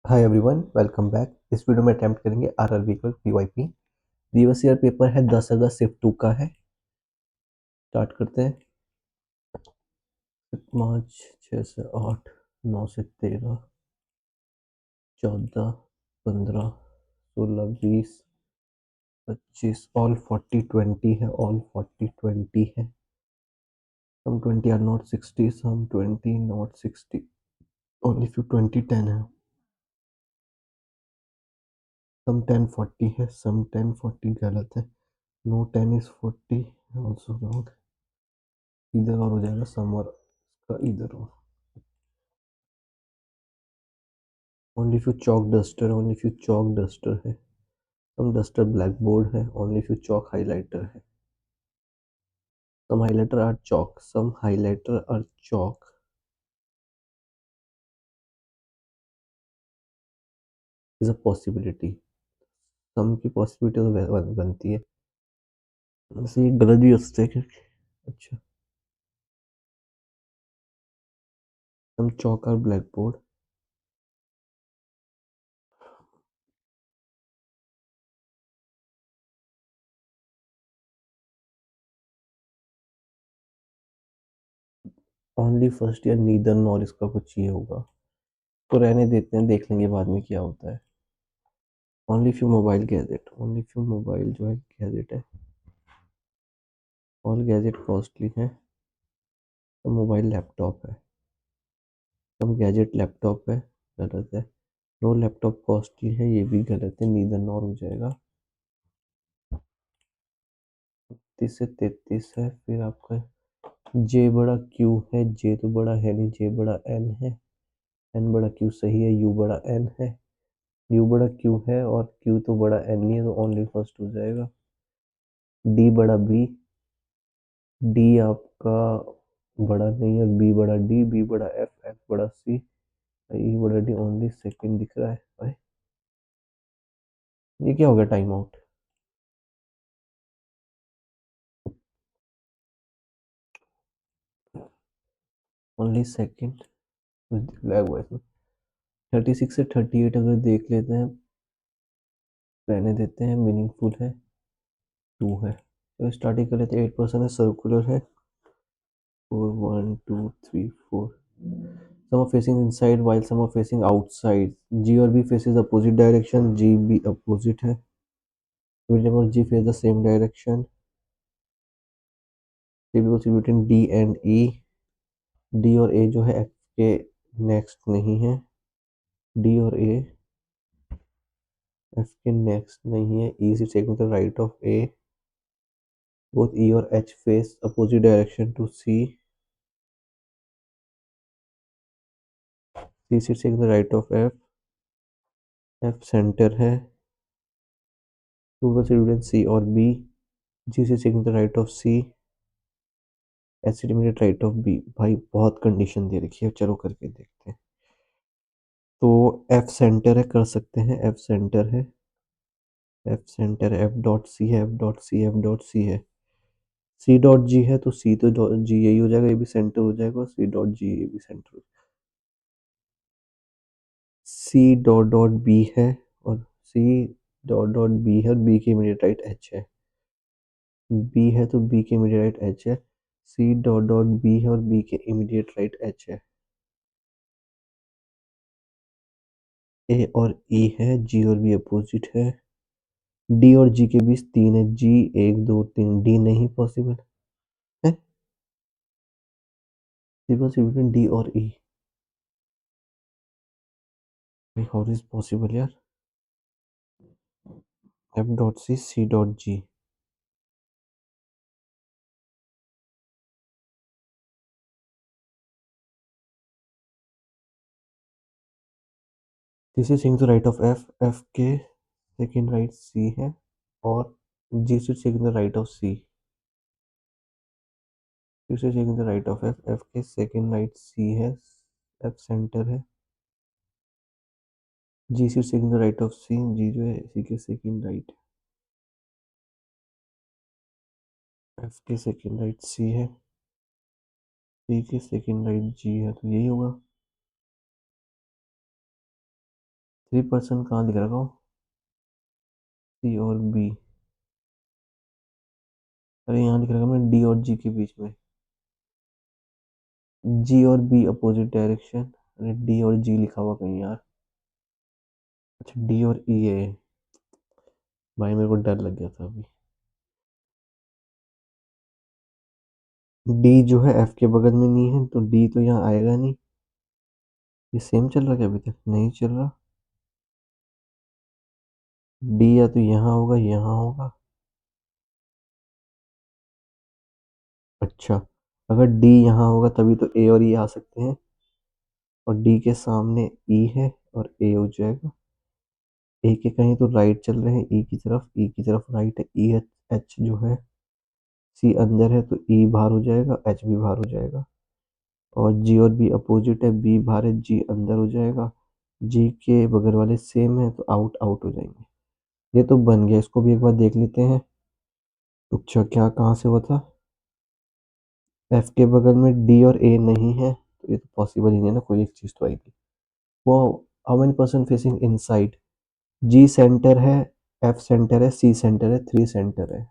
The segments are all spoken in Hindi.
Hi everyone, welcome back. इस वीडियो में अटेम्प्ट करेंगे आरआरबी का पीवाईपी। प्रीवियस ईयर पेपर है 10 अगस्त शिफ्ट 2 का है। स्टार्ट करते हैं। 5 6 से 8 9 से 13 14 15 16 20 25 ऑल 40 20 है। ऑल 40 20 है। Some 20 are not 60, some 20 not 60, only few 20 10 है। सम 10 40 है। सम 10 40 गलत है। No 10 is 40 also wrong. इधर और हो जाएगा समर का इधर हो। Only few chalk duster, only few chalk duster है। सम डस्टर ब्लैक बोर्ड है। ओनली फ्यू चॉक हाइलाइटर है। Some highlighter are chalk, some highlighter are chalk is a possibility. Some की पॉसिबिलिटी तो बनती है। वैसे ये गलत भी हो सकता है क्योंकि अच्छा। Some chalk are black board. Only first year neither nor इसका कुछ ये होगा तो रहने देते हैं, देख लेंगे बाद में क्या होता है। Only few mobile gadget, only few mobile जो है गैजेट है। ऑल गैजेट कॉस्टली है तो मोबाइल लैपटॉप है। सम गैजेट लैपटॉप है, गलत है। नो लैपटॉप कॉस्टली है, ये भी गलत है। नीदर नॉर हो जाएगा। 30 से 33 है। फिर आपका जे बड़ा क्यू है। जे तो बड़ा है नहीं, जे बड़ा एन है। एन बड़ा क्यू सही है, यू बड़ा एन है। यू बड़ा क्यू है और क्यू तो बड़ा एन नहीं है तो ओनली फर्स्ट हो जाएगा। डी बड़ा बी। डी आपका बड़ा नहीं है, बी बड़ा डी, बी बड़ा एफ, एफ बड़ा सी, ई बड़ा डी, ओनली सेकंड दिख रहा है भाई। ये क्या हो गया, time out. Only second lag हुआ इसमें। 36 से 38 अगर देख लेते हैं, रहने देते हैं, मीनिंगफुल है। 2 है तो स्टार्टिंग कर लेते हैं। 8% है, सर्कुलर है। 4 1 2 3 4। some are facing inside while some are facing outside. G और B faces opposite direction, G B opposite है। whenever G face the same direction, C B between D and E। D और A जो है F के नेक्स्ट नहीं है। D और A F के नेक्स्ट नहीं है। E is taking the right of A। both E और H face opposite direction to C। C is taking the right of F। F centre है। टू between C और B। G is taking the right of C। H immediate right of B। भाई बहुत कंडीशन दे रखी है, चलो करके देखते हैं। तो F सेंटर है, कर सकते हैं। F सेंटर है। F सेंटर है, F डॉट सी है, F dot C, F dot C है। C डॉट G है तो C तो G यही हो जाएगा, ये भी सेंटर हो जाएगा। C डॉट G ये भी सेंटर हो जाएगा। C डॉट डॉट B है और C डॉट डॉट B है और B के इमीडिएट राइट H है। B है तो B के इमीडिएट राइट H है। C डॉट डॉट B है और B के इमीडिएट राइट H है। A और E है, G और B अपोजिट है। डी और जी के बीच 3 है। जी 1 2 3, डी नहीं पॉसिबल है। बिटवीन डी और ई। हाउ इज पॉसिबल यार। F dot C, C dot G. This is to right of F. F के सेकंड राइट सी है और जी से second the right of C. This is the right of F. F के सेकंड राइट सी है। एफ सेंटर है। जी से second the right of C. G जो है सी के सेकंड राइट। एफ के सेकंड राइट सी है। सी के सेकंड राइट जी है तो यही होगा। 3% कहाँ दिख रखा हो? सी और बी। अरे यहाँ दिख रखा मैंने डी और जी के बीच में। जी और बी अपोजिट डायरेक्शन। अरे डी और जी लिखा हुआ कहीं यार। अच्छा डी और ई है। भाई मेरे को डर लग गया था अभी। डी जो है एफ के बगल में नहीं है तो डी तो यहाँ आएगा नहीं। ये सेम चल रहा है क्या? अभी तक नहीं चल रहा। डी या तो यहाँ होगा यहाँ होगा। अच्छा, अगर डी यहाँ होगा तभी तो ए और ई आ सकते हैं। और डी के सामने ई है और ए हो जाएगा। ए के कहीं तो राइट चल रहे हैं ई की तरफ, ई की तरफ राइट है। ई एच, एच जो है सी अंदर है तो ई बाहर हो जाएगा, एच भी बाहर हो जाएगा। और जी और बी अपोजिट है, बी बाहर है जी अंदर हो जाएगा। जी के बगल वाले सेम है तो आउट आउट हो जाएंगे। ये तो बन गया, इसको भी एक बार देख लेते हैं। अच्छा क्या कहाँ से हुआ था? एफ के बगल में डी और ए नहीं है तो ये तो पॉसिबल ही नहीं है ना, कोई एक चीज तो आएगी। वो how many person facing inside? G centre है, एफ सेंटर है, सी सेंटर है, 3 सेंटर है।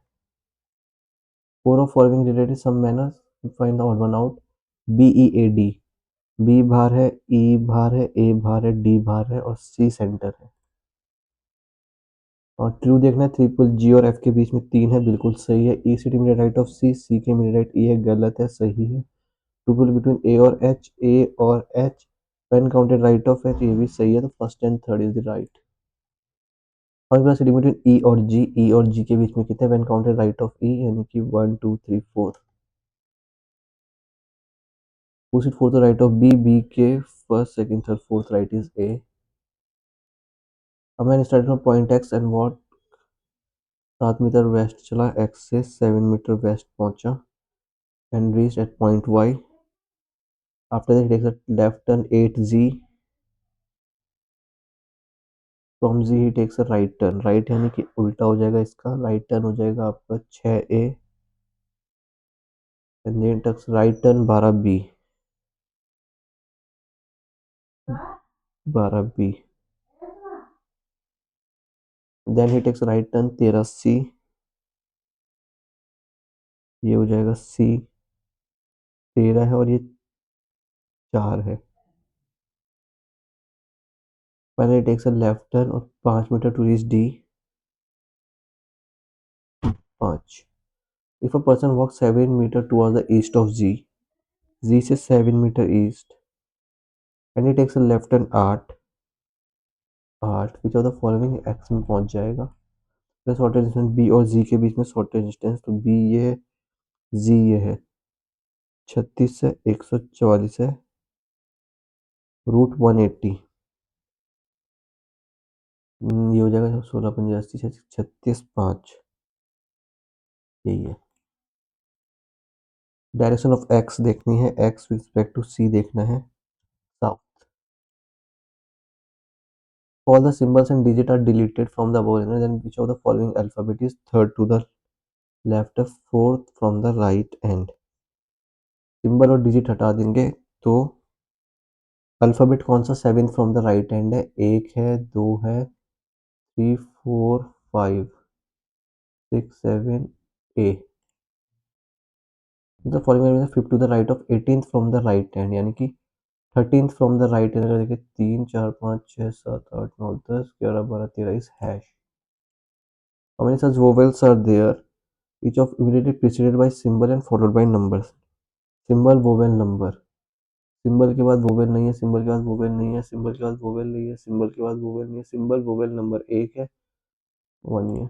Four of following related some manner, find the odd one out. B E A D. B बाहर है, ई बाहर है, ए बाहर है, डी बाहर है और सी सेंटर है। और ट्रू देखना है, ट्रिपल जी और एफ के बीच में 3 है, बिल्कुल सही है। ई सिटी में राइट ऑफ सी, सी के में राइट ई है, गलत है, सही है। ट्रिपल बिटवीन ए और एच, ए और H pen counted right of H, ये भी सही है। तो first and third is the right. हमारे पास सिटी बिटवीन ई और जी, ई और जी के बीच में कितने पेन काउंटेड राइट ऑफ ई, यानी कि 1 2 3 4। Who sit fourth right of B? B के first, second, third, fourth right is A. A man started from point X and what 7 metre west चला, X से 7 मीटर वेस्ट पहुंचा and reached at point Y. After that he takes a left turn 8Z. From Z he takes a right turn. Right यानी कि उल्टा हो जाएगा इसका, right turn हो जाएगा आपका 6A and then takes right turn 12B. 12B. Then he takes right turn 13C. ये हो जाएगा C 13 है और ये 4 है। Finally takes a left turn और 5 metre to reach D. 5. If a person walks 7 metre towards the east of Z, Z से 7 मीटर east and he takes a left turn 8, 8 which of the following x में पहुंच जाएगा। प्लस शॉर्टेज डिस्टेंस B और Z के बीच में शॉर्टेज डिस्टेंस, तो B ये है, Z ये है। 36 है, 144 है, रूट 180। ये हो जाएगा 16 पंजे 80, 36 5, यही है। डायरेक्शन ऑफ एक्स देखनी है, एक्स विद रिस्पेक्ट टू सी देखना है, south. All the symbols and digits are deleted from the above, then which of the following alphabet is third to the left, fourth from the right end? Symbol और डिजिट हटा देंगे तो अल्फाबेट कौन सा 7 फ्रॉम द राइट हैंड है? 1 है, 2 है, 3 4 5 6 7 A। The following 5 to the right of 18th from the right hand, यानी कि 13th from the right hand. अगर देखिए 3 4 5 6 7 8 9 10 11 12 13 is hash. How many such vowels are there? Each of immediately preceded by symbol and followed by numbers. Symbol vowel number. Symbol के बाद वोवेल नहीं है, सिंबल के बाद वोवेल नहीं है, सिंबल के बाद वोवेल नहीं है, सिंबल के बाद वोवेल नहीं है, सिंबल वोवेल नंबर 1 है, 1 है।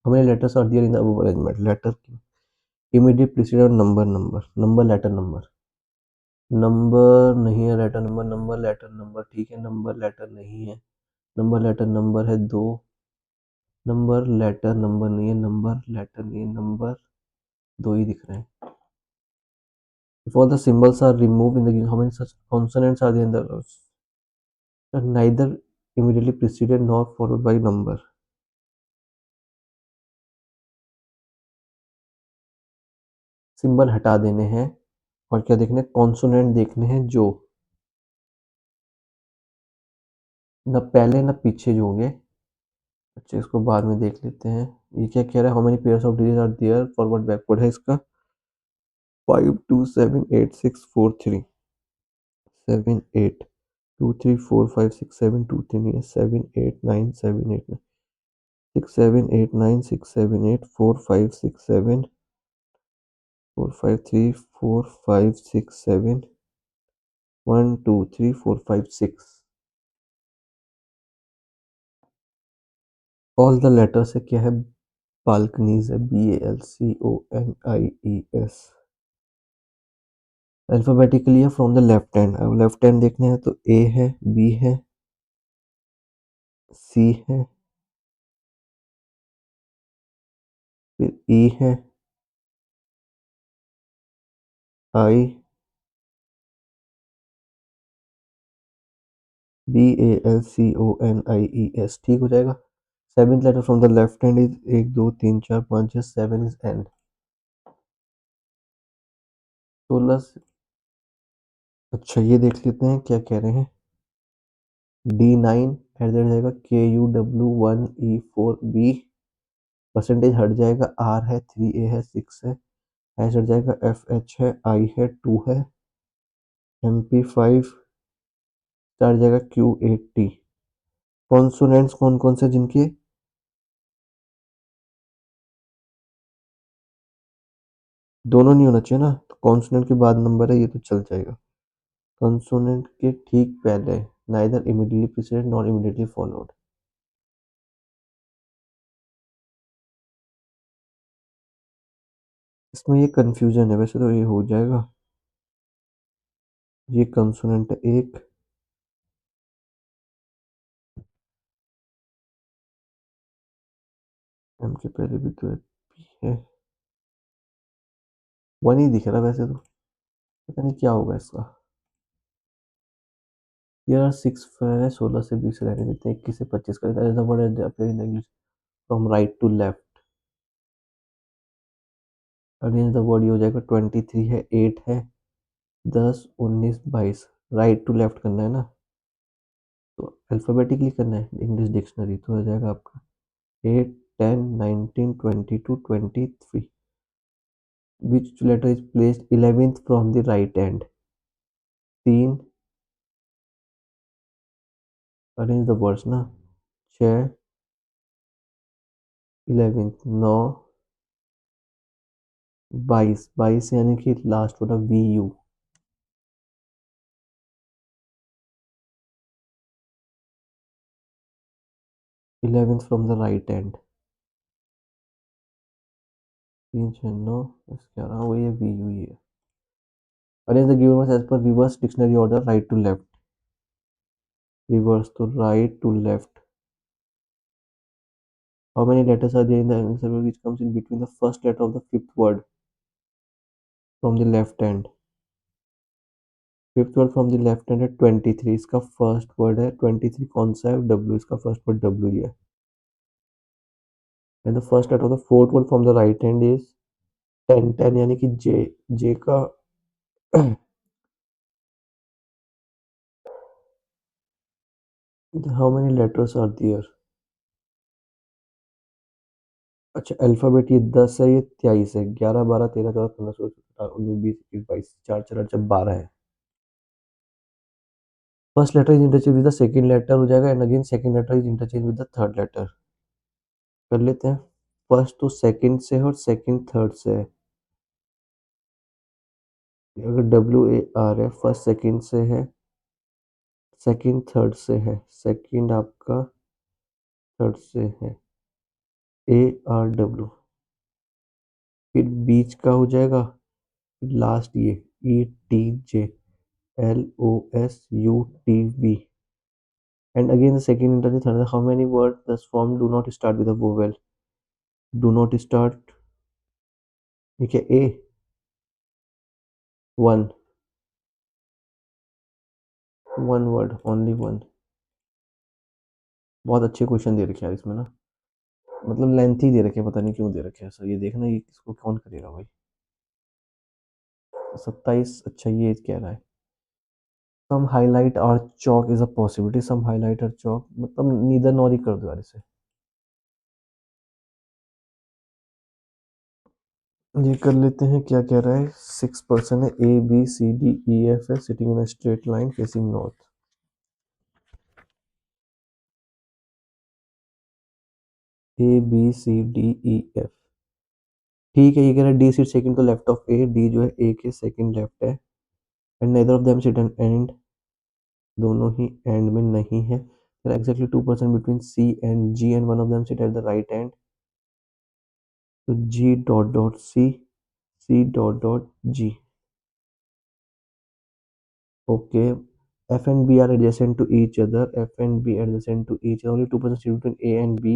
हमें letters are there in the above arrangement, letter की इमीडिएट प्रीसीडेड और number number, number letter number, number नहीं है, letter number, number letter number, ठीक है, नंबर लेटर नहीं है, नंबर लेटर नंबर है 2, नंबर लेटर नंबर नहीं है, नंबर लेटर नहीं है, नंबर 2 ही दिख रहे हैं। If all the symbols are removed in the how many such consonants are there in the words? Neither immediately preceded nor followed by number. Symbol हटा देने हैं और क्या देखने? कॉन्सोनेंट देखने हैं जो ना पहले ना पीछे जो होंगे। अच्छा, इसको बाद में देख लेते हैं। ये क्या कह रहा है, how many pairs of digit are there, forward backward है इसका 527864 3 7823456723 नहीं है 7896745674534567 ऑल द लेटर्स है क्या है, बालकनीज है BALCONIES। अल्फाबेटिकली है फ्रॉम द लेफ्ट हैंड। अब लेफ्ट हैंड देखने हैं तो A है, B है, C है, फिर E है, I, BALCONIES। ठीक हो जाएगा। Seventh letter from the left hand is 1 2 3 4 5 6 7 is N। 16 से अच्छा ये देख लेते हैं क्या कह रहे हैं। D9 एट द जाएगा KUW1E4B। परसेंटेज हट जाएगा, R है, 3A है, 6 है, एच हट जाएगा, FH है, I है, 2 है, MP5 हट जाएगा, Q8T। कॉन्सोनेंट्स कौन कौन से जिनके दोनों नहीं होना चाहिए ना, तो कॉन्सोनेंट के बाद नंबर है, ये तो चल जाएगा। कंसोनेंट के ठीक पहले, neither immediately preceded not immediately followed. इसमें ये कंफ्यूजन है, वैसे तो ये हो जाएगा। ये कंसोनेंट है एक, एम के पहले भी तो पी है, वन ही दिख रहा वैसे तो, पता नहीं क्या होगा इसका। यार 6 है, 16 से 20 रहने देते हैं, 21 से 25 का word in English from right to left. Against the word ये हो जाएगा 23 है, 8 है, 10 19 22। राइट टू लेफ्ट करना है ना, तो अल्फाबेटिकली करना है, इंग्लिश डिक्शनरी तो हो जाएगा आपका 8 10 19 22 23। Which letter is placed 11th from the right hand? 3, arrange the words ना, 6 11th 9 22 22 यानी कि लास्ट वाला VU। 11th from the right hand, 3 6 9 क्या रहा वही है VU ही है। arrange the given words as per reverse dictionary order right to left। reverse तो right to left। how many letters are there in the answer which comes in between the first letter of the fifth word from the left hand? Fifth word from the left hand है 23, इसका फर्स्ट वर्ड है 23 कौन सा है, W, इसका फर्स्ट वर्ड W ही है। And the first letter of the fourth word from the right hand is 10 10 यानी कि J। J का how many letters are there. अच्छा अल्फाबेट ये 10 है, ये 23 है, 11 12 13 14 15 16 17 19 20 21 22 4 4 8 12 है। First letter is interchange with the second letter हो जाएगा, and again second letter is interchange with the third letter. कर लेते हैं। फर्स्ट तो सेकंड से है और सेकंड थर्ड से है। अगर WAR है, फर्स्ट सेकंड से है, सेकंड थर्ड से है, सेकंड आपका थर्ड से है, ARW। फिर बीच का हो जाएगा, लास्ट ये ETJLOSUTV। And again the second inter third, how many word thus form do not start with a vowel. Do not start, ठीक है, A 1 1 वर्ड ओनली 1। बहुत अच्छे क्वेश्चन दे रखे हैं यार इसमें ना, मतलब लेंथी दे रखे हैं, पता नहीं क्यों दे रखे हैं ऐसा। ये देखना, ये इसको कौन करेगा भाई। 27 अच्छा ये कह रहा है। सम हाईलाइट और chalk is a possibility, some highlight और चौक मतलब नीदर नॉर ही कर दो यार इसे। ये कर लेते हैं, क्या कह रहा है, 6 पर्सन है, A B C D E F है, sitting in straight line facing north. A B C D E F, ठीक है। ये कह रहा है D seat second to left of A, D जो है ए के सेकंड लेफ्ट है, and neither of them sit an end, दोनों ही एंड में नहीं है। Exactly 2% between C and G and one of them sit at the right end, तो G dot dot C dot dot G. Okay, F and B are adjacent to each other. F and B adjacent to each other. Only 2% seat between A and B,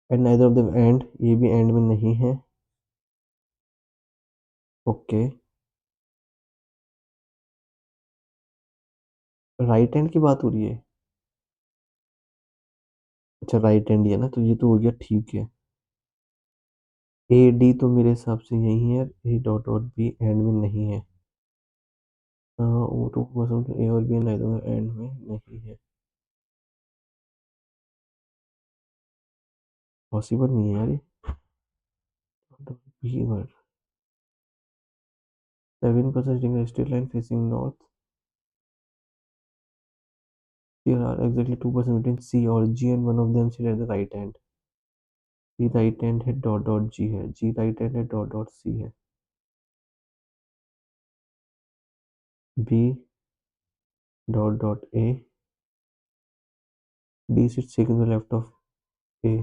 and neither of them end. ये भी end में नहीं है। ओके, राइट हैंड की बात हो रही है। अच्छा, राइट हैंड ही है ना, तो ये तो हो गया, ठीक है। ए डी तो मेरे हिसाब से यही है, A dot dot B end में नहीं है। हाँ, वो तो बस ए और बी नाइदर एंड में नहीं है, पॉसिबल नहीं है यार ये। B word 7% straight line facing north, there are exactly 2% between C और G and one of them sit at the right hand। G right hand है डॉट डॉट जी है, जी राइट हैंड है डॉट डॉट सी है, B dot dot A, D sit second to left of A.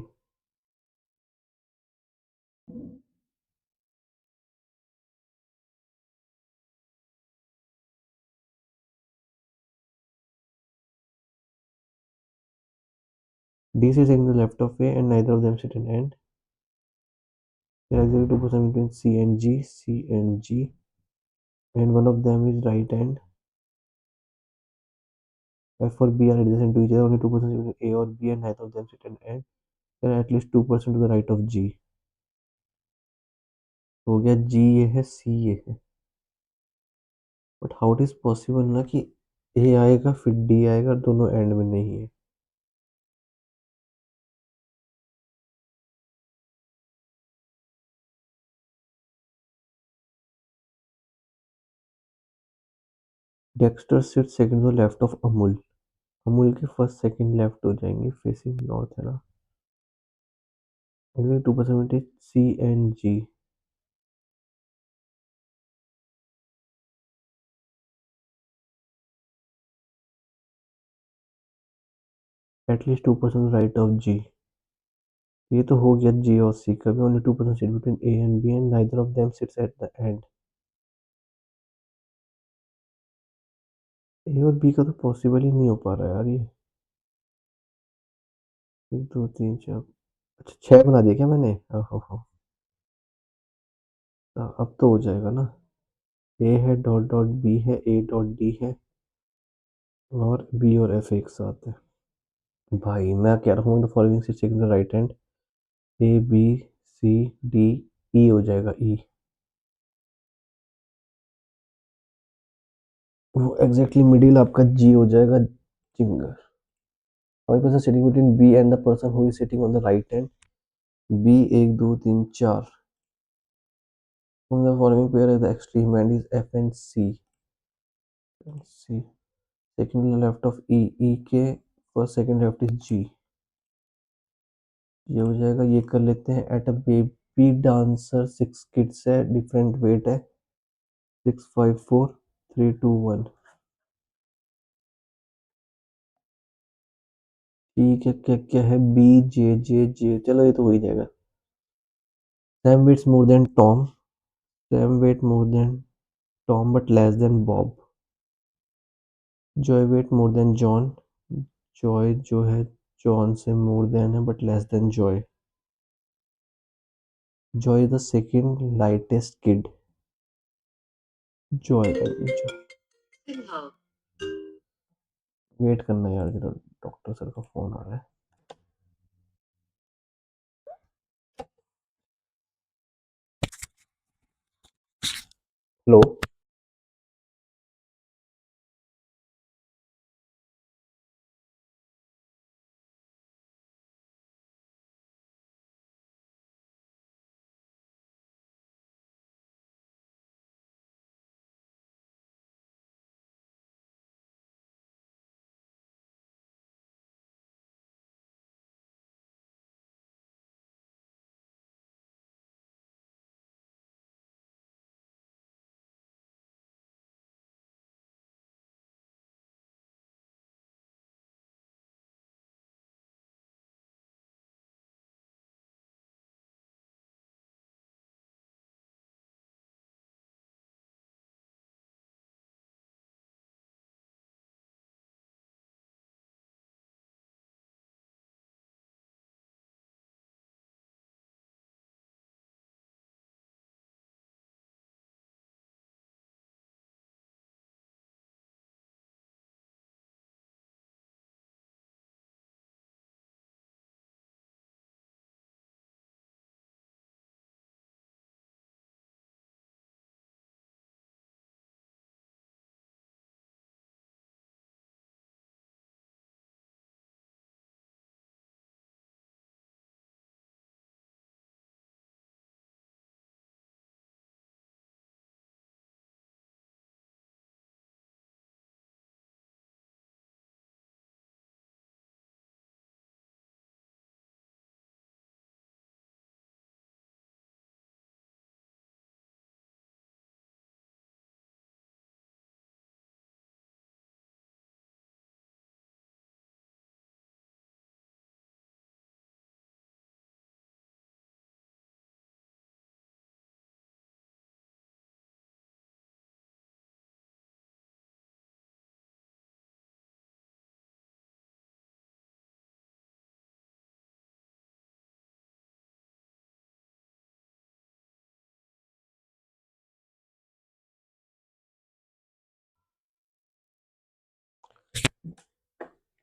D sit second to left of A and neither of them sit in end, there is 2% between C and G and one of them is right hand। F और B are adjacent to each other, only 2% between A और B and neither of them sit in end, there are at least 2% to the right of G। हो गया, G ये है, C ये है, but how it is possible ना कि A आएगा फिर D आएगा, दोनों एंड में नहीं है। Dexter sit second to left of Amul, Amul के फर्स्ट सेकंड लेफ्ट हो जाएंगे, फेसिंग नॉर्थ है ना। Actually 2% C and G, at least 2% right of G. ये तो हो गया जी और सी का भी, only 2% seat between A and B and neither of them sits at the end. A और बी का तो पॉसिबल ही नहीं हो पा रहा है यार ये। 1 2 3 4, अच्छा 6 बना दिया क्या मैंने, ओहो। अब तो हो जाएगा ना। ए है डॉट डॉट बी है, ए डॉट डी है, और बी और एफ एक साथ है। भाई मैं कह रहा हूँ, the following six the right hand, A B C D E हो जाएगा, ई। वो एग्जैक्टली मिडिल आपका जी हो जाएगा, जिंगर। और person sitting between B and the person who is sitting on the right hand, B 1 2 3 4, from the following pair is the extreme end is F and C, C second left of E, E के first second left is G। ये हो जाएगा, ये कर लेते हैं। At a baby dancer 6 kids है, डिफरेंट वेट है, 6 5 4 3 2 1। ठीक है, क्या क्या है, बी जे जे जे, चलो ये तो हो ही जाएगा। Sam weights more than Tom, Sam weight more than Tom but less than Bob. Joy weight more than John, Joy जो है जॉन से मोर देन है but less than Joy. Joy the second lightest kid, Joy. Wait करना यार जरा, डॉक्टर सर का फोन आ रहा है। हेलो।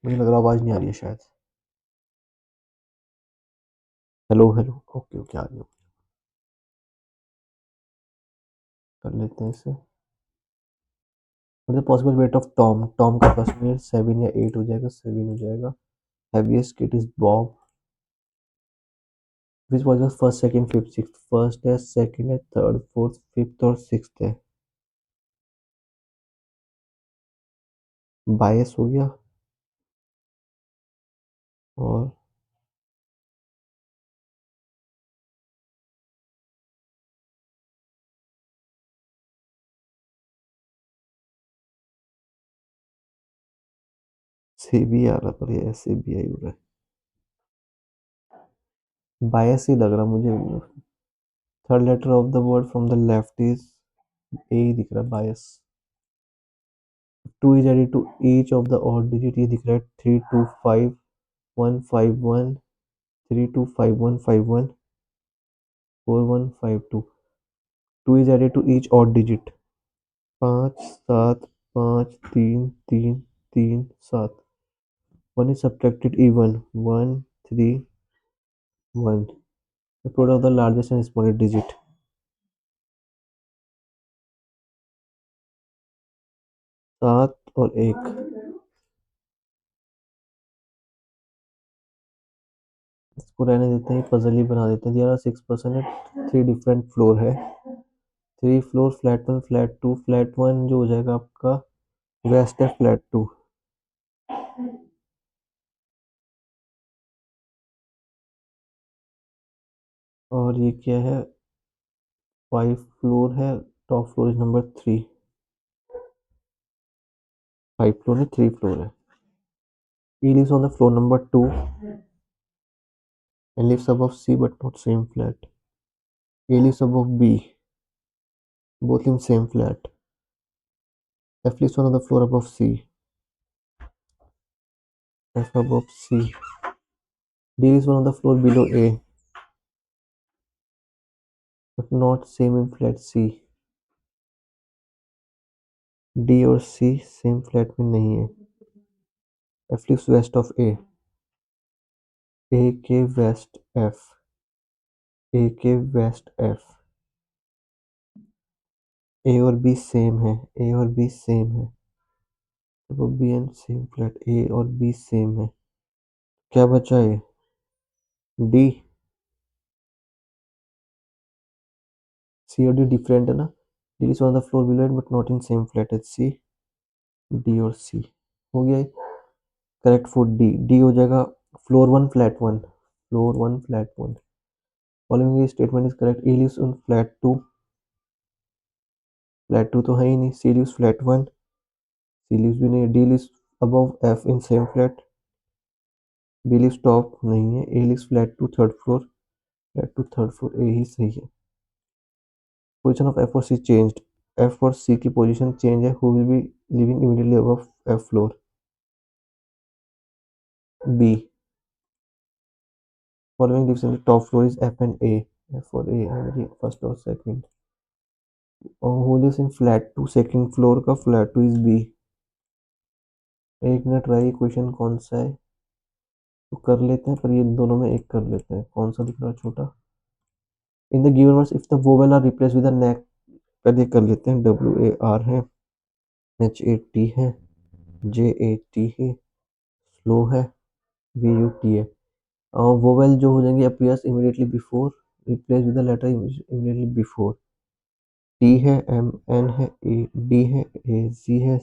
मुझे लग रहा है आवाज़ नहीं आ रही है शायद। हेलो हेलो, ओके ओके, आ रही है। कर लेते हैं इसे। मतलब possible weight of Tom, Tom का फर्स्ट वेट 7 या 8 हो जाएगा, 7 हो जाएगा। Heaviest kit is Bob. Which was first second fifth sixth, first है, सेकंड है, थर्ड फोर्थ फिफ्थ और सिक्स्थ है। बायस हो गया। और सी भी आ रहा, पर ये ऐसे भी आई हो रहा है। बायस ही लग रहा मुझे। Third letter of the word from the left is A ही दिख रहा है, बायस। Two is added to each of the odd digit, ये दिख रहा है 3 2 5 1 5 1, 3 2 5 1 5 1 4 1 5 2। Two is added to each odd digit, 5 7 5 3 3 3 7। One is subtracted even, 1 3 1। The product of the largest and smallest digit, 7 और 1। इसको रहने देते हैं, पजल ही बना देते हैं। दिया 6% है, 3 डिफरेंट फ्लोर है। 3 फ्लोर, फ्लैट 1 फ्लैट 2, फ्लैट 1 जो हो जाएगा आपका वेस्ट है, फ्लैट 2। और ये क्या है, 5 फ्लोर है, top floor is number 3। 5 floor है, 3 फ्लोर है। He lives on the floor number 2 and lives above C but not same flat. A lives above B, both in same flat. F lives on the floor above C, F above C. D lives on the floor below A but not same in flat C. D और C सेम फ्लैट में नहीं है। F lives west of A, A के वेस्ट F, A के वेस्ट F। A और B सेम है, A और B सेम है, तो B and same flat, A और B सेम है। क्या बचा है, D। C और D डिफरेंट है ना। D is on the floor below it but not in same flat as C। D और C हो गया। करेक्ट फॉर डी, डी हो जाएगा floor 1 flat 1, floor 1 flat 1। Following statement is correct. A lives on flat 2, flat 2 तो है ही नहीं। C lives flat 1, C lives भी नहीं है। D lives above F in same flat, B lives top नहीं है। A lives flat 2 third floor, flat 2 third floor, A ही सही है। पोजीशन ऑफ एफ और सी चेंज्ड, एफ और सी की पोजीशन चेंज है। Who will be living immediately above F floor, B. Following lives in the top floor is F and A, F और ए एंड फर्स्ट और सेकंड। और who lives in flat 2 second floor का, फ्लैट 2 इज बी। एक मिनट रही, क्वेश्चन कौन सा है तो कर लेते हैं, पर ये दोनों में एक कर लेते हैं। कौन सा दिख रहा है छोटा। In the given words if the vowel are replace with the next, पहले कर लेते हैं। WAR है, HAT है, JAT है, स्लो है, VUT है। और वोवेल जो हो जाएंगे appears immediately before, replace with the letter immediately before. T है, MN है, AD है, AZ है।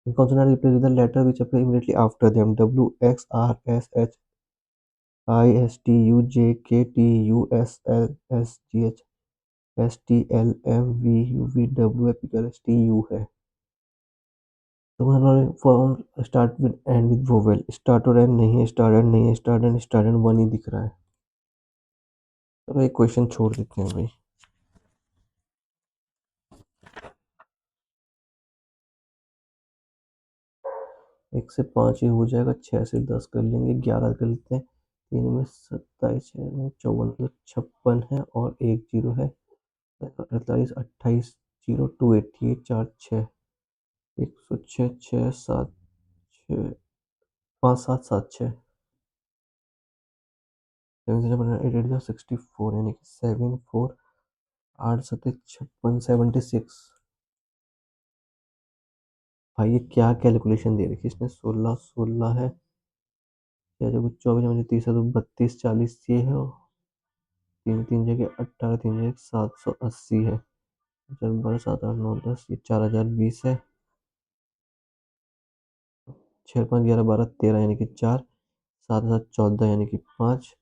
Consonant replace with the letter which appear immediately after them, WXRSHTUJKTUSLSGHSTLMVUVW है। तो हमारे form start with and with vowel. Start और एंड नहीं है, स्टार्ट एंड नहीं है, स्टार्ट एंड वन ही दिख रहा है। चलो एक क्वेश्चन छोड़ देते हैं भाई। 1 से 5 ही हो जाएगा, 6 से 10 कर लेंगे, 11 कर लेते हैं। 3 में 27 है, 54 मतलब 56 है, और एक जीरो है। 48 28 जीरो 288 4 6, 106 6 7 6 5 7 7 6 64 यानी कि 7 4 8 7 56 76। भाई ये क्या कैलकुलेशन दे रखी है इसने, 16 16 है, या जो कुछ 24 मुझे 30 है तो 32 40 ये है, और तीन तीन जगह 18 तीन जगह 780 है। 12 7 8 9 10 ये 4020 है। 6 5 11 12 13 यानी कि 4, 7 7 14 यानी कि 5,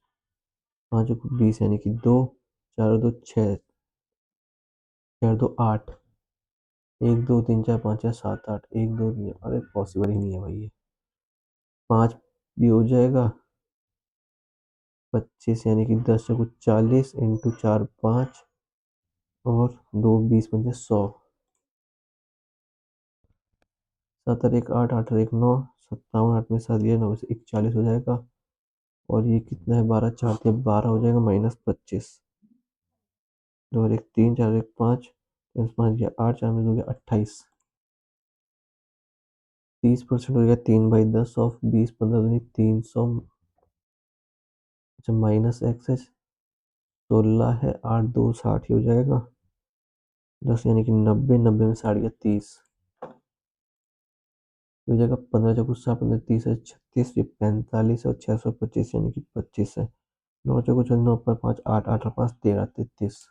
5 20 यानी कि 2, 4 2 6, 4 2 8, 1 2 3 4 5 6 7 8, 1 2 3, अरे पॉसिबल ही नहीं है भाई ये। 5 भी हो जाएगा, 25 यानी कि 10 कुछ 40 इंटू 4 5, और 2 20 पंजे 100, 7 और 1 8 8 और 1 9, 57 8 में 7 ये 9 से 41 हो जाएगा। और ये कितना है, 12 4 से 12 हो जाएगा माइनस 25, 2 और 1 3 4 1 5, 5 गया 8 4 में 2 गया 28। 30% हो गया 3/10 ऑफ 20 15 दूनी 300। अच्छा माइनस एक्स है, 16 है, 8 2 60 हो जाएगा। 10 यानी कि 90, 90 में 60 गया 30 हो जाएगा। 15 चौको 7 15 30 है 36, ये 45 और 625 यानी कि 25 है। 9 चौको 9 पर 5 8 8 और 5 13 33,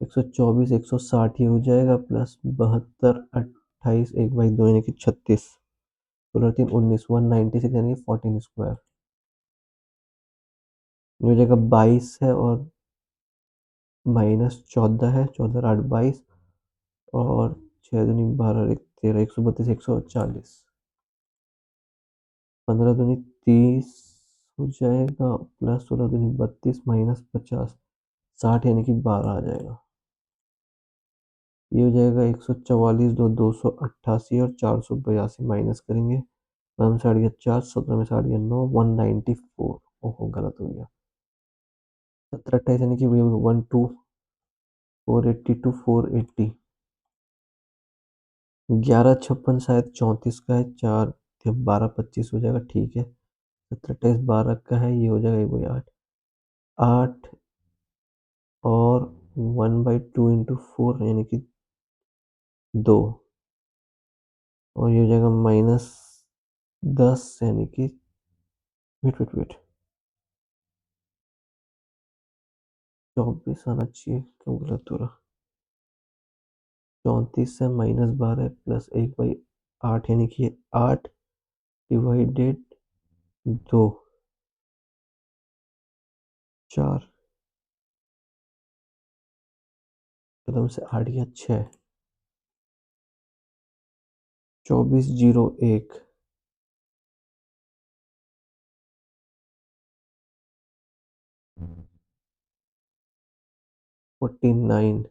124 160 ये हो जाएगा, प्लस 72 28 1/2 यानी कि 36, 16 3 19 196 यानी कि 14 स्क्वायर हो जाएगा। 22 है और माइनस 14 है, 14 8 22, और 6 दूनी 12 1 13 132 140, 15 दूनी 30 हो जाएगा, प्लस 16 दूनी 32 माइनस 50 60 यानी कि 12 आ जाएगा। ये हो जाएगा 144 दो 288 और 482 माइनस करेंगे, 12 में 60 गया 4, 17 में 60 गया 9, 194। ओहो गलत हो गया। 17 28 यानी कि 1 2 480 480। 11 56 शायद 34 का है, 4 12 25 हो जाएगा, ठीक है। 17 28 12 का है, ये हो जाएगा वही 8 8, और 1/2 इंटू 4 यानी कि 2, और ये हो जाएगा -10 यानी कि वेट वेट वेट 24 आना चाहिए, क्यों गलत हो रहा। 34 है -12 प्लस 1/8 यानी कि 8 डिवाइडेड 2 4, कदम से 8 या 6, 2401 49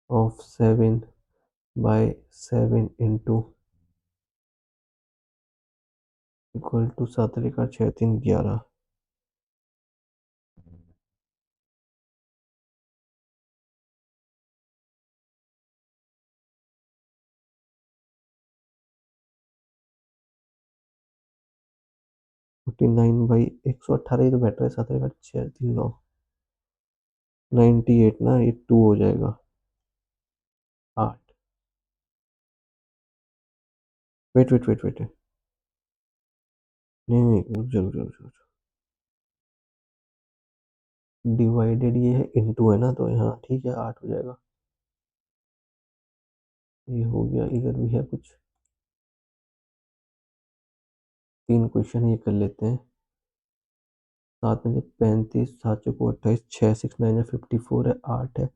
of 7/7 into इक्वल टू 7 और 6 3 11। 49/118 ही तो बेटर है, 7 और 6 3 9, 98 ना, ये 2 हो जाएगा 8। वेट वेट वेट वेट, नहीं नहीं रुक जा रुक जा रुक जा। डिवाइडेड ये है, इनटू है ना, तो यहाँ ठीक है 8 हो जाएगा। ये हो गया, इधर भी है कुछ 3 क्वेश्चन ये कर लेते हैं। 7 में 35, 7 चौको 28, 6 6 9 54 है, 8 है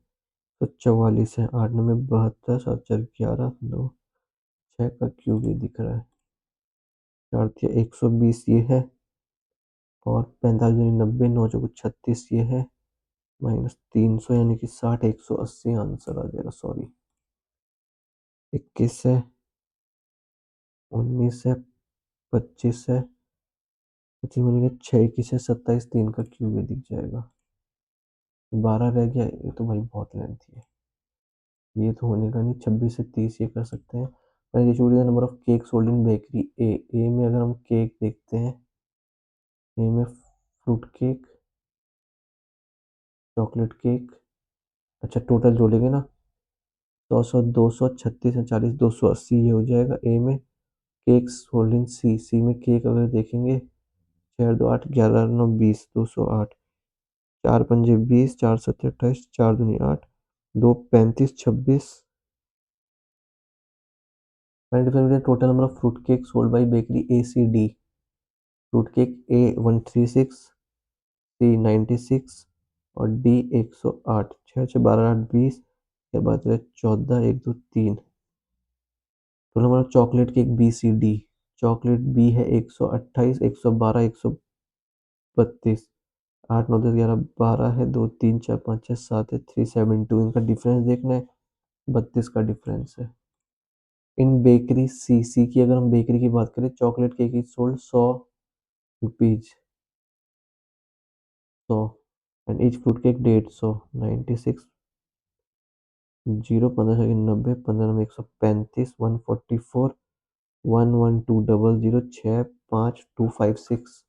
तो 44 है, 8 9 में 72, 7 4 11 2, 6 का क्यूब ये दिख रहा है, 4 120 ये है, और 45 दूनी 90, 9 चौको 36 ये है, -300 यानी कि 60 180 आंसर आ जाएगा। सॉरी 21 है, 19 है, 25 है, 25 मिलेगा 6 21 है 27, 3 का क्यूब ये दिख जाएगा। 12 रह गया, ये तो भाई बहुत लेंथी है, ये तो होने का नहीं। 26 से 30 ये कर सकते हैं, number of cake sold in bakery A में अगर हम केक देखते हैं, ए में फ्रूट केक, चॉकलेट केक, अच्छा टोटल जोड़ेंगे ना, 100 200 36 40 280 ये हो जाएगा ए में। केक सोल्ड इन सी में केक अगर देखेंगे, 6 2 8 11 9 20 208, 4 पंजे 20, 4 सत्ते 28, 4 दूनी 8, 2 35 26, total number of fruit cake sold by bakery A C D. Fruit cake A 136, C 96 और डी 108, 6 6 12 8 20 के बाद 14 1 2 3। Total number of chocolate cake B C D. Chocolate B है 128, 112, 132, 8 9 10 11 12 है, 2 3 4 5 6 7 है, 372। इनका डिफरेंस देखना है, 32 का डिफरेंस है। इन बेकरी सी की अगर हम बेकरी की बात करें, chocolate cake is sold 100 rupees, 100, and each fruit cake 150, 96, 0 15 90, 15 में 135, 144, 11200, 6 5 256।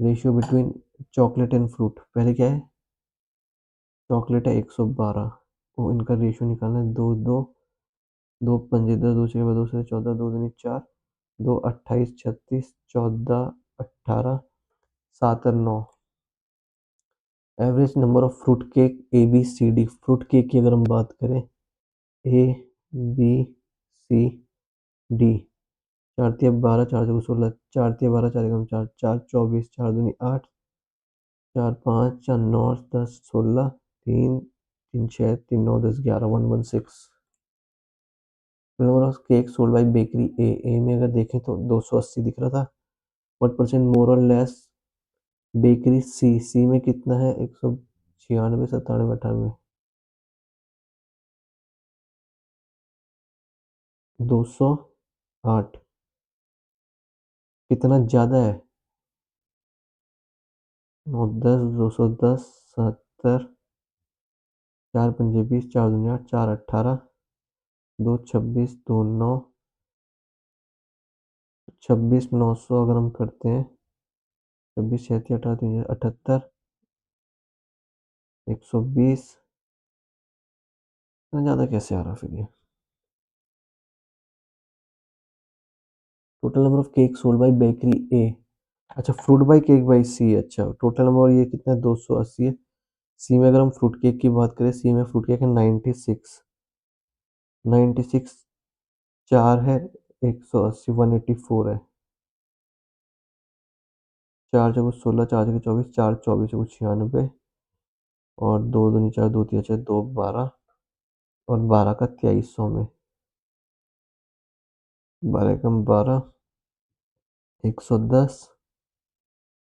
Ratio between chocolate and fruit, पहले क्या है, चॉकलेट है 112, तो इनका रेशियो निकालना है 2 2, 2 पंजे 10, 2 6 2 से 14, 2 दूनी 4, 2 28 36, 14 18, 7 और 9। Average number of fruit cake A B C D. Fruit cake की अगर हम बात करें, ए बी सी डी, 4 तिया 12, 4 चौके 16, 4 तिया 12, 4 एकम 4, 4 24, 4 दूनी 8, 4 5, 4 9 10 16, 3 3 6 3 9 10 11, 116। Number of cake sold by bakery A में अगर देखें तो 280 दिख रहा था। व्हाट परसेंट मोर और लेस बेकरी सी में कितना है, 196, 97, 98, 208, कितना ज्यादा है, 9 10, 210, 70, 4 पंजे 20, 4 दूनी 8, 4 18, 2 26, 2 9, 26 900 अगर हम करते हैं, 26 36 18 78, 120, इतना ज्यादा कैसे आ रहा फिर ये। Total number of cake sold by bakery A, अच्छा fruit by cake by C, अच्छा टोटल नंबर ये कितना है, 280 है। सी में अगर हम फ्रूट केक की बात करें, सी में फ्रूट केक है 96, 96, 4 है 180, 184 है, 4 चौको 16, 4 चौके 24, 4 24 चौको 96, और 2 दूनी 4, 2 तिया 6, 2 12, और 12 का 2300 में, 12 कम 12, 110,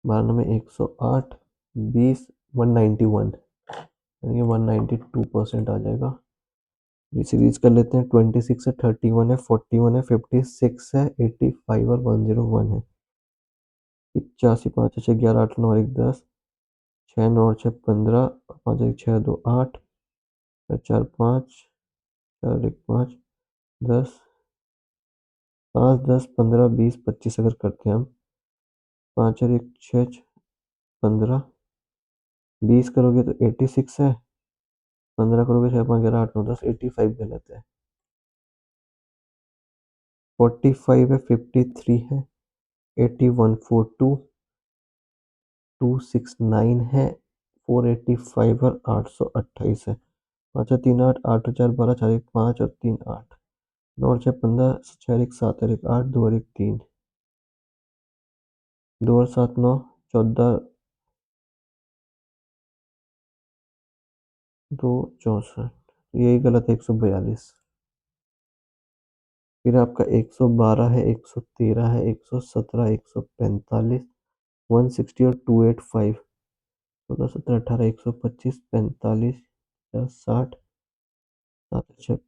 12 में 108, 20, 191, यानी 192% आ जाएगा। सीरीज कर लेते हैं, 26 है, 31 है, 41 है, 56 है, 85 और 101 है। 85 5 6 11 8 9 1 10, 6 9 6 15, 5 1 6 2 8, 4 5, 4 1 5 10, 5 10 15 20 25 अगर करते हैं हम, 5 और 1 6 15, 20 करोगे तो 86 है, 15 करोगे 6 5 11 8 9 10, 85 गलत है, 45 है, 53 है, 81 42, 269 है, 485 और 828 है। 5 और 3 8, 8 और 4 12, 4 1 5 और 3 8, 9 और 6 15, 4 1 7 और 1 8, 2 और 1 3, 2 और 7 9, 14, 2 64, यही गलत है, 142। फिर आपका 112 है, 113 है, 117, 145, 160 और 285, 16 17 18, 125, 45, 60, 7 6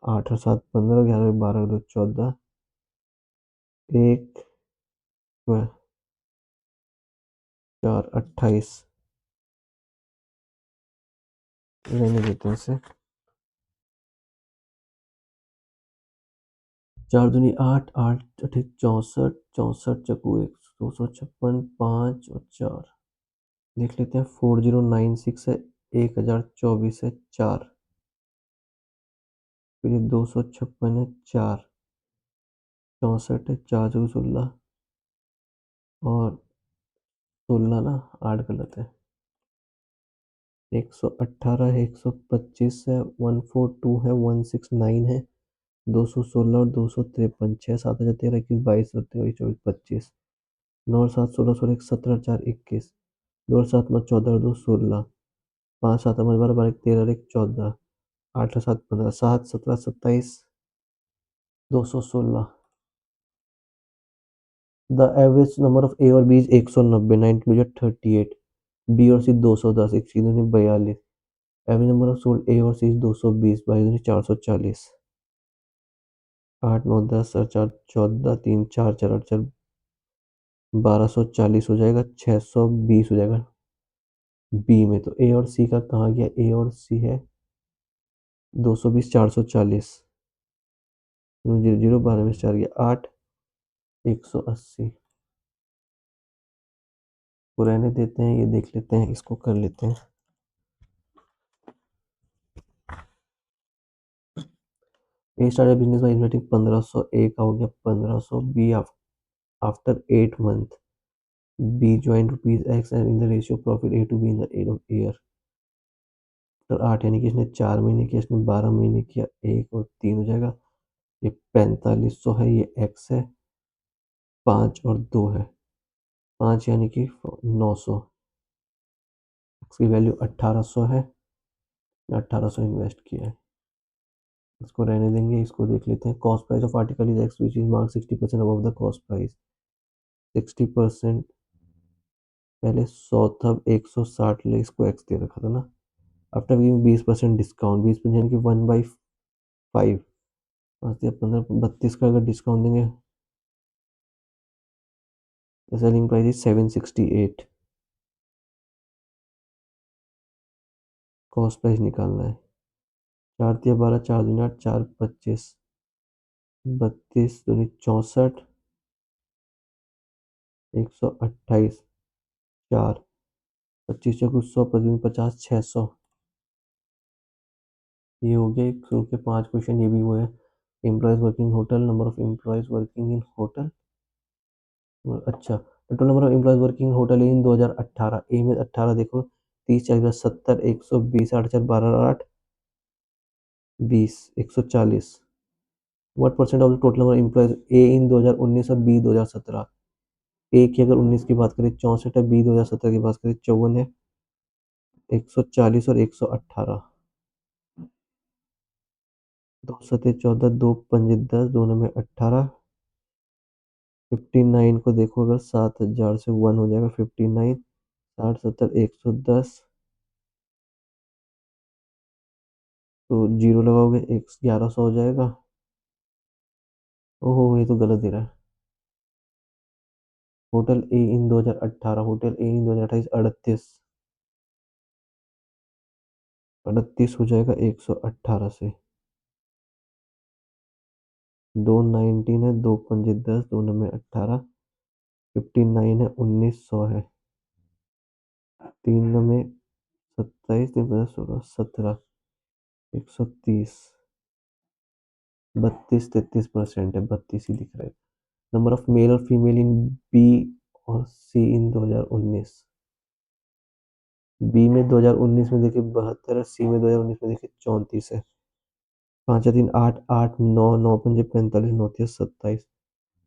8 और 7 15, 11 12 2 14, 1 4 28, रहने देते हैं इसे। चार दूनी आठ, आठ अठे 64, 64 चकू एक 256, 5 और 4। देख लेते हैं 4096 है, 1024 है 4, फिर ये 256 है 4, 64 है 4 चकू 16 और 16 ना 8 गलत है, 118 है 125 है 142 है 169 है 216 और 253, 6 7 13 21 22 23 24 25, 9 और 7 16 16 17 4 21, 2 और 7 9 14 और 2 16, 5 7 8 12 12 1 13 और 1 14, 8 और 7 15, 7 17 27, 216। द एवरेज नंबर ऑफ ए और बी इज 190, 19 38, बी और सी 210, 41 42, एवरेज नंबर ऑफ सोल्ड ए और सी 220, 22 440, 8 9 10 4 14 3 4 4 8 4 1240 हो जाएगा, 620 हो जाएगा बी में। तो ए और सी का कहाँ गया, ए और सी है 220 440, 0 12 में 4 गया 8, 180 को रहने देते हैं, ये देख लेते हैं, इसको कर लेते हैं। A started business by investing 1500, A का हो गया 1500, B after 8 month, B join rupees X and in the ratio profit A to B in the end of year. तो 8 यानी कि इसने 4 महीने किया, इसने 12 महीने किया, 1 और 3 हो जाएगा, ये 4500 है, ये एक्स है, 5 और 2 है, 5 यानी कि 900, एक्स की वैल्यू 1800 है, 1800 इन्वेस्ट किया है, इसको रहने देंगे। इसको देख लेते हैं। Cost price of article is x which is mark 60% above the cost price, 60% पहले 100 था, 160 ले, इसको एक्स दे रखा था ना। आफ्टर गिविंग 20% डिस्काउंट, 20% यानी कि 1/5, 15 32 का अगर डिस्काउंट देंगे, selling price is 768, cost price निकालना है। 4 तिया 12, 4 दूनी 8, 4 25, 32 दूनी 64, 128, 4 25 चौको 100, 50, 600। ये हो गया एक के 5 क्वेश्चन, ये भी हुए हैं। Employees working hotel, number of employees working in hotel, अच्छा total number of employees working hotel in 2018, A में 18 देखो, 30 40 70, 120, 8 4 12 8 20, 140। What percent of the total number employees A in 2019 और बी 2017। ए की अगर 19 की बात करें 64 है, बी 2017 की बात करें 54 है, 140 और 118, 2 सत्ते 14, 2 पंजे 10, दोनों में 18, 59 को देखो, अगर 7000 से 1 हो जाएगा 59, 60 70 110, तो जीरो लगाओगे 1100 हो जाएगा। ओहो ये तो गलत दे रहा है। Hotel A in 2018, hotel A इन 2028 38, 38 हो जाएगा 118 से, 2 19 है, 2 पंजे 10, दोनों में 18, 59 है, 1900 है, 3 में 27, 3 15 16 17, 130, 32 33% है, 32 ही दिख रहा है। नंबर ऑफ मेल और फीमेल इन बी और सी इन 2019, बी में 2019 में देखिए 72 है, सी में 2019 में देखिए 34 है, 5 3 8 8 9 9 पंजे 45, 9 3 27,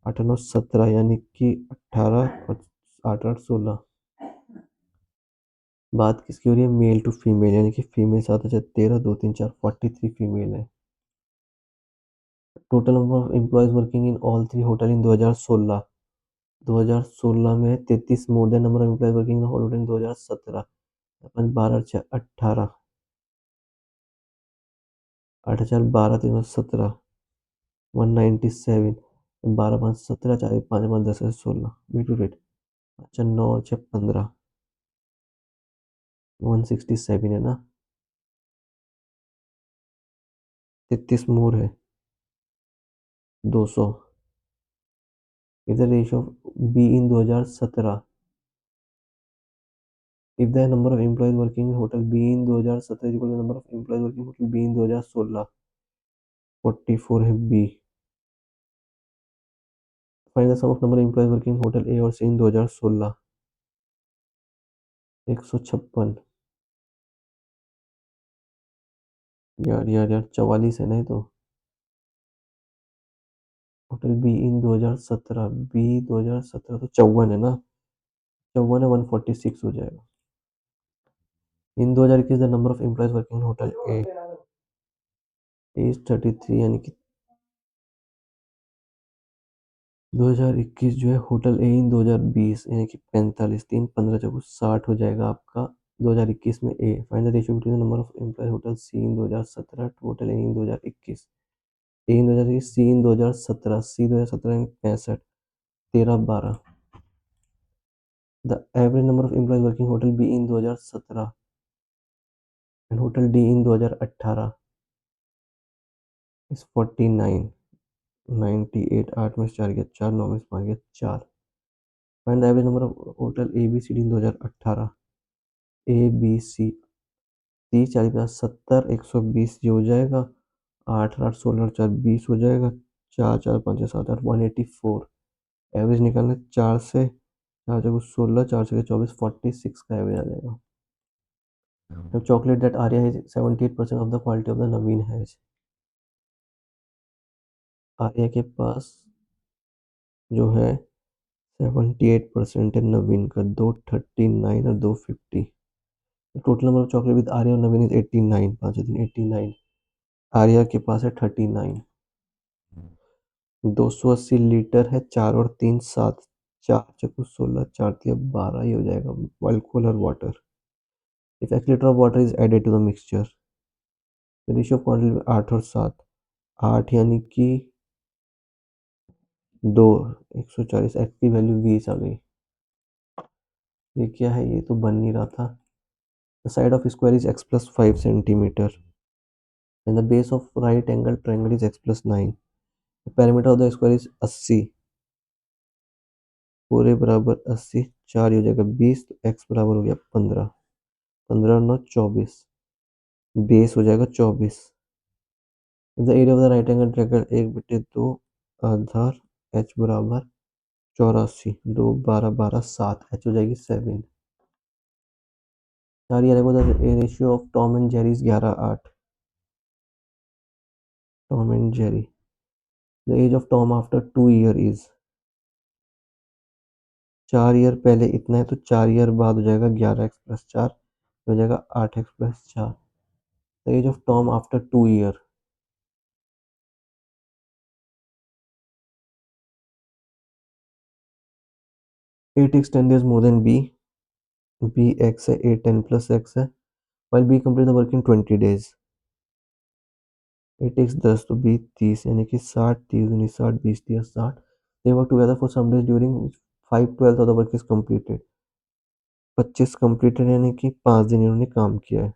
8 9 17 यानी कि 18 और 8 8 16। बात किसकी हो रही है, मेल टू फीमेल, यानी कि फीमेल 7 अच्छा 13 2 3 4 43 फीमेल है। Total number of employees working in all three hotel in 2016, 2016 में 33 more than number of employees working in hotel in 2017, upon 12 6 18, 8 4 12 3 17, 197, 12 5 17, 4 5 5 10 16, metre rate. अच्छा 9 और 6 15, 167 है ना, 33 मोर है, 200। If the ratio of B in 2017, if the number of employees working in hotel B in 2017 is equal to the number of employees working in hotel B in 2016, 44 है B। Find the sum of number of employees working in hotel A और C in 2016, 156। यार 44 है नहीं तो। होटल बी इन 2017, बी 2017 तो 54 है ना, 54 है, 146 हो जाएगा। इन 2021 the number of employees working in hotel A is 33, यानी कि 2021 जो है होटल ए इन 2020 यानी कि 45, 3 15 चौको 60 हो जाएगा आपका 2021 में A. Find the ratio between the number of employee hotel C in 2017 to hotel A in 2021। A in 2021, C in 2017, C 2017 में 65, 13 12। The average number of employees working hotel B in 2017 and hotel D in 2018 is 49, 98। 8 में से 4 गया 4, 9 में से 5 गया 4। Find the average number of hotel A B C D in 2018। A B C 30 40 50 70, 120 ये हो जाएगा। 8 8 16 4 20 हो जाएगा। 4 4 5 7 8 184। एवरेज निकालना 4 से 4 चौको 16, 4 छः 24, 46 का एवरेज आ जाएगा। The chocolate that Arya has 78% of the quality of the Naveen has। Arya के पास जो है 78% है नवीन का, 239 और 250। Total number of chocolate with Arya और नवीन इज 89, 5 दिन 89। आर्या के पास है 39। 280 लीटर है, 4 और 3 7, 4 चक्कू 16, 4 3 12 ही हो जाएगा। अल्कोहल और water. If x litre of water is added to the mixture, ratio of quantity 8 और 7। 8 यानी कि 2, 140। x की वैल्यू 20 आ गई। ये क्या है, ये तो बन नहीं रहा था। The side of square is x plus 5 centimetre and the base of right angle triangle is x plus 9। The perimeter of the square is 80, पूरे बराबर 80, 4 हो जाएगा 20, तो x बराबर हो गया 15। 15 9 24, बेस हो जाएगा 24। The area of the right angle triangle 1/2 Aadhaar h बराबर 84, 2 12 12 7, h हो जाएगी 7। 4 ये रहेगा। Ratio of Tom and Jerry 11 8। Tom and Jerry. The age of Tom after 2 year is, 4 year पहले इतना है तो 4 ईयर बाद हो जाएगा 11x प्लस 4, हो जाएगा 8x plus 4। The age of Tom after 2 year, A takes 10 days more than b, b x है, a 10 plus x है, while b complete the work in 20 days। A takes 10 तो b 30, यानी कि 60, 30 दूनी 60, 20 दिया 60। they work together for some days during which 5/12 of the work is completed। 25 completed यानी कि 5 दिन इन्होंने काम किया है।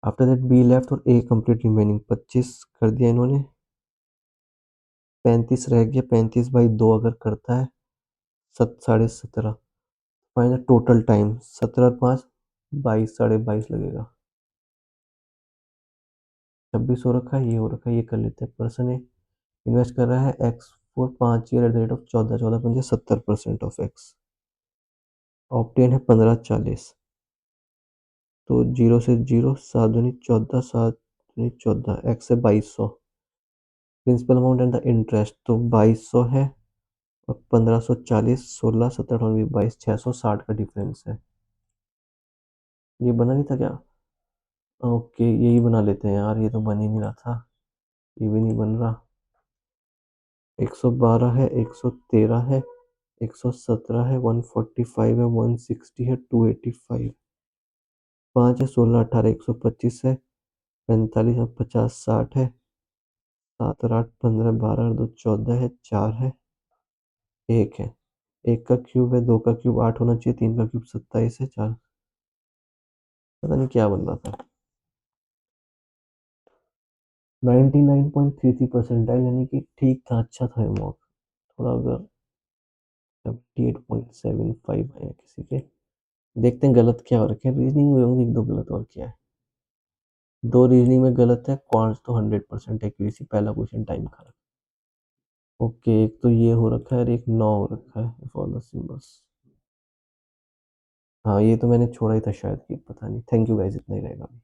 आफ्टर दैट बी लेफ्ट और ए कंप्लीट रिमेनिंग, 25 कर दिया इन्होंने, 35 रह गया। 35 बाई 2 अगर करता है 17.5। फाइनल टोटल टाइम 17 और 5 22, 22.5 लगेगा। 26 हो रखा है, ये हो रखा है, ये कर लेते हैं। पर्सन है इन्वेस्ट कर रहा है x for 5 year at the rate of 14 14 पंजे 70% ऑफ एक्स। ऑप्टेन है 15 40, तो 0 से 0, 7 दूनी 14, 7 दूनी 14, एक्स है 2200। Principal amount and the interest तो 2200 है और 1540, 16 17 और 22, 660 का डिफरेंस है। ये बना नहीं था क्या? ओके, यही बना लेते हैं यार, ये तो बन ही नहीं रहा था, ये भी नहीं बन रहा। 112 है, 113 है, 117 है, 145 है, 160 है, 285। 5 है, 16 18 125 है, 45 है, 50 60 है, 7 और 8 15, 12 और 2 14 है, 4 है, 1 है। 1 का क्यूब है, 2 का क्यूब 8 होना चाहिए, 3 का क्यूब 27 है, 4 पता नहीं क्या बन रहा था। 99.33 परसेंटाइल, यानी कि ठीक था, अच्छा था ये मॉक। थोड़ा अगर 78.75 है किसी के। देखते हैं गलत क्या हो रखे हैं, रीजनिंग में होंगे एक दो गलत, और क्या है। दो रीजनिंग में गलत है, क्वांट्स तो 100% एक्यूरेसी, पहला क्वेश्चन टाइम खा रखा है। ओके, एक तो ये हो रखा है और एक 9 हो रखा है फॉर द सिंबल्स। हाँ, ये तो मैंने छोड़ा ही था शायद, कि पता नहीं। थैंक यू गाइस, इतना ही रहेगा।